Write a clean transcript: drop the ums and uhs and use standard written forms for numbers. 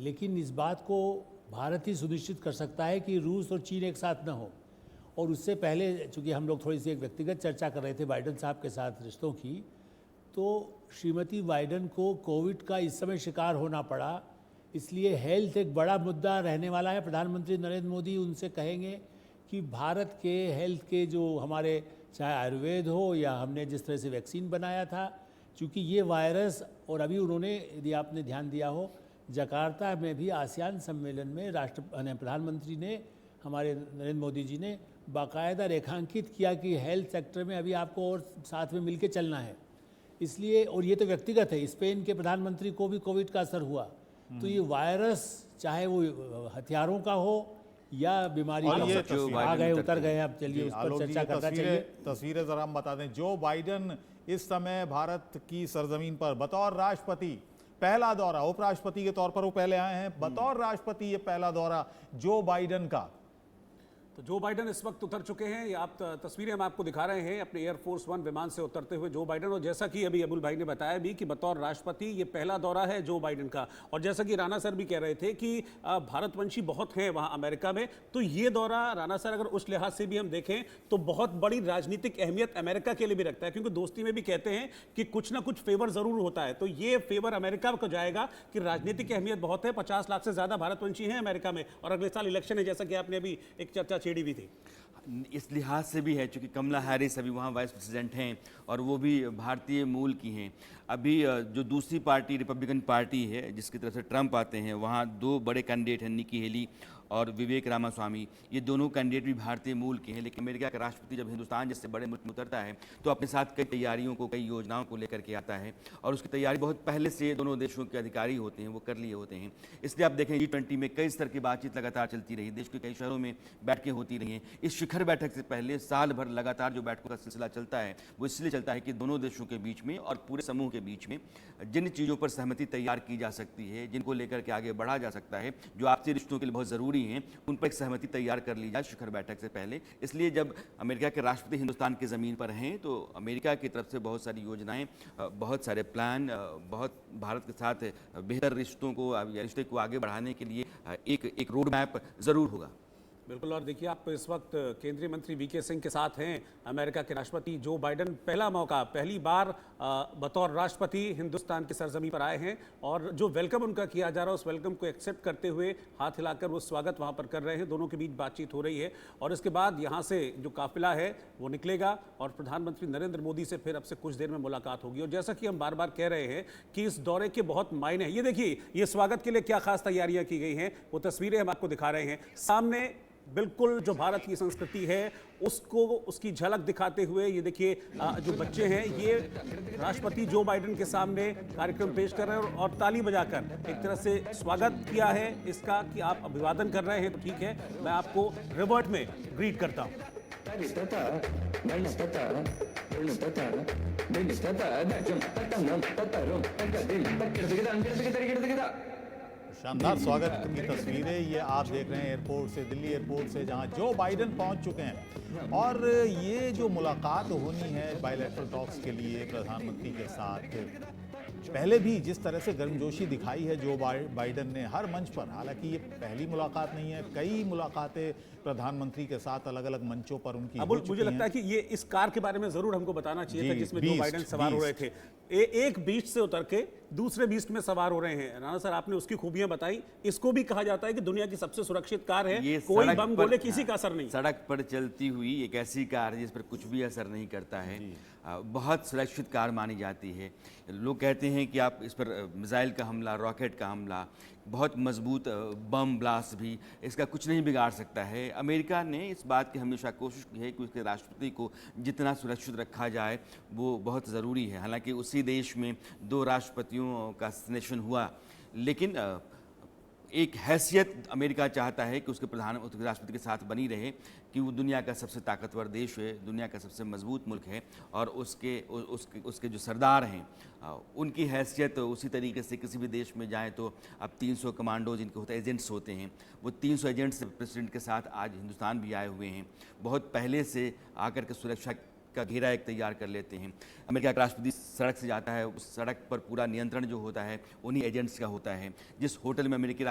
लेकिन इस बात को भारत ही सुनिश्चित कर सकता है कि रूस और चीन एक साथ न हो। और उससे पहले चूँकि हम लोग थोड़ी सी एक व्यक्तिगत चर्चा कर रहे थे बाइडन साहब के साथ रिश्तों की, तो श्रीमती बाइडन को कोविड का इस समय शिकार होना पड़ा, इसलिए हेल्थ एक बड़ा मुद्दा रहने वाला है। प्रधानमंत्री नरेंद्र मोदी उनसे कहेंगे कि भारत के हेल्थ के जो हमारे चाहे आयुर्वेद हो या हमने जिस तरह से वैक्सीन बनाया था, चूँकि ये वायरस, और अभी उन्होंने यदि आपने ध्यान दिया हो जकार्ता में भी आसियान सम्मेलन में प्रधानमंत्री ने, हमारे नरेंद्र मोदी जी ने बाकायदा रेखांकित किया कि हेल्थ सेक्टर में अभी आपको और साथ में मिलके चलना है। इसलिए, और ये तो व्यक्तिगत है, स्पेन के प्रधानमंत्री को भी कोविड का असर हुआ। तो ये वायरस चाहे वो हथियारों का हो या बीमारी का हो, आ गए उतर गए, अब चलिए उस पर चर्चा करना चाहिए। तस्वीरें जरा हम बता दें। जो बाइडन इस समय भारत की सरजमीन पर बतौर राष्ट्रपति पहला दौरा, उपराष्ट्रपति के तौर पर वो पहले आए हैं, बतौर राष्ट्रपति ये पहला दौरा जो बाइडन का। तो जो बाइडन इस वक्त उतर चुके हैं, ये आप तस्वीरें हम आपको दिखा रहे हैं अपने एयरफोर्स वन विमान से उतरते हुए जो बाइडन। और जैसा कि अभी अबुल भाई ने बताया भी कि बतौर राष्ट्रपति ये पहला दौरा है जो बाइडन का। और जैसा कि राणा सर भी कह रहे थे कि भारतवंशी बहुत हैं वहाँ अमेरिका में, तो ये दौरा राणा सर अगर उस लिहाज से भी हम देखें तो बहुत बड़ी राजनीतिक अहमियत अमेरिका के लिए भी रखता है, क्योंकि दोस्ती में भी कहते हैं कि कुछ ना कुछ फेवर जरूर होता है। तो ये फेवर अमेरिका को जाएगा कि राजनीतिक अहमियत बहुत है। 50 लाख से ज्यादा भारतवंशी हैं अमेरिका में, और अगले साल इलेक्शन है, जैसा कि आपने अभी एक चर्चा छेड़ी भी थी। इस लिहाज से भी है क्योंकि कमला हैरिस अभी वहाँ वाइस प्रेसिडेंट हैं और वो भी भारतीय मूल की हैं। अभी जो दूसरी पार्टी रिपब्लिकन पार्टी है जिसकी तरफ से ट्रंप आते हैं, वहाँ दो बड़े कैंडिडेट हैं, निकी हेली और विवेक रामास्वामी। ये दोनों कैंडिडेट भी भारतीय मूल के हैं। लेकिन अमेरिका का राष्ट्रपति जब हिंदुस्तान जैसे बड़े मुल्क में उतरता है तो अपने साथ कई तैयारियों को, कई योजनाओं को लेकर के आता है, और उसकी तैयारी बहुत पहले से दोनों देशों के अधिकारी होते हैं, वो कर लिए होते हैं। इसलिए आप देखें G20 में कई स्तर की बातचीत लगातार चलती रही, देश के कई शहरों में बैठकें होती रही हैं। इस शिखर बैठक से पहले साल भर लगातार जो बैठकों का सिलसिला चलता है वो इसलिए चलता है कि दोनों देशों के बीच में और पूरे समूह के बीच में जिन चीज़ों पर सहमति तैयार की जा सकती है, जिनको लेकर के आगे बढ़ा जा सकता है, जो आपसी रिश्तों के लिए बहुत ज़रूरी हैं, उन पर सहमति तैयार कर ली जाए शिखर बैठक से पहले। इसलिए जब अमेरिका के राष्ट्रपति हिंदुस्तान की ज़मीन पर हैं तो अमेरिका की तरफ से बहुत सारी योजनाएं, बहुत सारे प्लान, बहुत भारत के साथ बेहतर रिश्तों को या रिश्ते को आगे बढ़ाने के लिए एक रोड मैप ज़रूर होगा। बिल्कुल। और देखिए आप इस वक्त केंद्रीय मंत्री वीके सिंह के साथ हैं, अमेरिका के राष्ट्रपति जो बाइडन पहला मौका, पहली बार बतौर राष्ट्रपति हिंदुस्तान की सरजमी पर आए हैं, और जो वेलकम उनका किया जा रहा है उस वेलकम को एक्सेप्ट करते हुए हाथ हिलाकर वो स्वागत वहाँ पर कर रहे हैं। दोनों के बीच बातचीत हो रही है और इसके बाद यहाँ से जो काफिला है वो निकलेगा और प्रधानमंत्री नरेंद्र मोदी से फिर अब से कुछ देर में मुलाकात होगी। और जैसा कि हम बार बार कह रहे हैं कि इस दौरे के बहुत मायने हैं। ये देखिए ये स्वागत के लिए क्या खास तैयारियां की गई हैं, वो तस्वीरें हम आपको दिखा रहे हैं सामने। बिल्कुल जो भारत की संस्कृति है उसको, उसकी झलक दिखाते हुए ये देखिए जो बच्चे हैं ये राष्ट्रपति जो बाइडन के सामने कार्यक्रम पेश कर रहे हैं और ताली बजाकर एक तरह से स्वागत किया है इसका कि आप अभिवादन कर रहे हैं। तो ठीक है, मैं आपको रिवर्ट में ग्रीट करता हूँ। शानदार स्वागत की तस्वीरें ये आप देख रहे हैं एयरपोर्ट से, दिल्ली एयरपोर्ट से, जहां जो बाइडन पहुंच चुके हैं। और ये जो मुलाकात होनी है बायलैटरल टॉक्स के लिए प्रधानमंत्री के साथ, पहले भी जिस तरह से गर्मजोशी दिखाई है जो बाइडन ने हर मंच पर, हालांकि ये पहली मुलाकात नहीं है, कई मुलाकातें प्रधानमंत्री के साथ अलग अलग मंचों पर उनकी हो चुकी मुझे लगता है कि ये इस कार के बारे में जरूर हमको बताना चाहिए था जिसमें जो बाइडन सवार हो रहे थे। एक बीच से उतर के दूसरे बीच में सवार हो रहे हैं। राणा सर आपने उसकी खूबियां बताई। इसको भी कहा जाता है कि दुनिया की सबसे सुरक्षित कार है, कोई बम गोले किसी का असर नहीं। सड़क पर चलती हुई एक ऐसी कार है जिस पर कुछ भी असर नहीं करता है, बहुत सुरक्षित कार मानी जाती है। लोग कहते हैं कि आप इस पर मिसाइल का हमला, रॉकेट का हमला, बहुत मजबूत बम ब्लास्ट भी इसका कुछ नहीं बिगाड़ सकता है। अमेरिका ने इस बात की हमेशा कोशिश की है कि उसके राष्ट्रपति को जितना सुरक्षित रखा जाए वो बहुत ज़रूरी है। हालांकि उसी देश में दो राष्ट्रपतियों का असैसिनेशन हुआ, लेकिन एक हैसियत अमेरिका चाहता है कि उसके राष्ट्रपति के साथ बनी रहे कि वो दुनिया का सबसे ताकतवर देश है, दुनिया का सबसे मजबूत मुल्क है, और उसके जो सरदार हैं उनकी हैसियत उसी तरीके से किसी भी देश में जाएं तो अब 300 कमांडोज जिनके होते एजेंट्स होते हैं, वो 300 एजेंट्स प्रेसिडेंट के साथ आज हिंदुस्तान भी आए हुए हैं। बहुत पहले से आकर के सुरक्षा का घेरा एक तैयार कर लेते हैं। अमेरिका का राष्ट्रपति सड़क से जाता है, उस सड़क पर पूरा नियंत्रण जो होता है उन्हीं एजेंट्स का होता है। जिस होटल में अमेरिकी